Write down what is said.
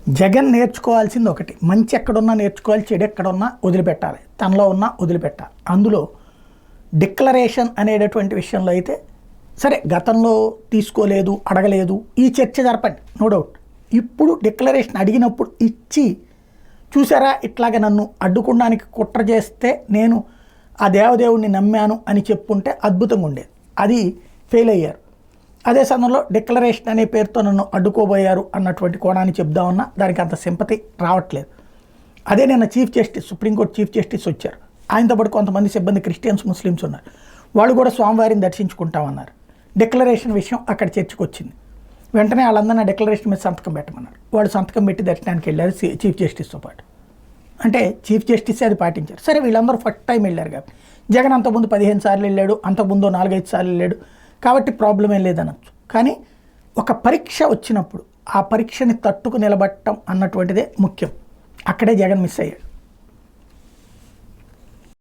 జగన్ నేర్చుకోవాల్సింది ఒకటి, మంచి ఎక్కడున్నా నేర్చుకోవాలి, చెడు ఎక్కడున్నా వదిలిపెట్టాలి, తనలో ఉన్నా వదిలిపెట్టాలి. అందులో డిక్లరేషన్ అనేటటువంటి విషయంలో అయితే సరే గతంలో తీసుకోలేదు, అడగలేదు, ఈ చర్చ జరపండి, నో డౌట్. ఇప్పుడు డిక్లరేషన్ అడిగినప్పుడు ఇచ్చి చూసారా ఇట్లాగ నన్ను అడ్డుకోవడానికి కుట్ర చేస్తే నేను ఆ దేవదేవుడిని నమ్మాను అని చెప్పుంటే అద్భుతంగా ఉండేది. అది ఫెయిల్ అయ్యారు. అదే సమయంలో డిక్లరేషన్ అనే పేరుతో నన్ను అడ్డుకోబోయారు అన్నటువంటి కోణాన్ని చెప్దామన్నా దానికి అంత సింపతి రావట్లేదు. అదే నిన్న chief justice, supreme court chief justice వచ్చారు. ఆయనతో పాటు కొంతమంది సిబ్బంది క్రిస్టియన్స్, ముస్లిమ్స్ ఉన్నారు. వాళ్ళు కూడా స్వామివారిని దర్శించుకుంటామన్నారు. డిక్లరేషన్ విషయం అక్కడ చర్చకు వచ్చింది. వెంటనే వాళ్ళందరినీ డిక్లరేషన్ మీద సంతకం పెట్టమన్నారు. వాళ్ళు సంతకం పెట్టి దర్శనానికి వెళ్ళారు చీఫ్ జస్టిస్తో పాటు. అంటే చీఫ్ జస్టిస్ అది పాటించారు. సరే వీళ్ళందరూ ఫస్ట్ టైం వెళ్ళారు కాబట్టి, జగన్ అంతకుముందు 15 సార్లు వెళ్ళాడు, అంతకుముందు 4-5 సార్లు వెళ్ళాడు కాబట్టి ప్రాబ్లం ఏం లేదనొచ్చు. కానీ ఒక పరీక్ష వచ్చినప్పుడు ఆ పరీక్షని తట్టుకు నిలబడటం అన్నటువంటిదే ముఖ్యం. అక్కడే జగన్ మిస్ అయ్యాడు.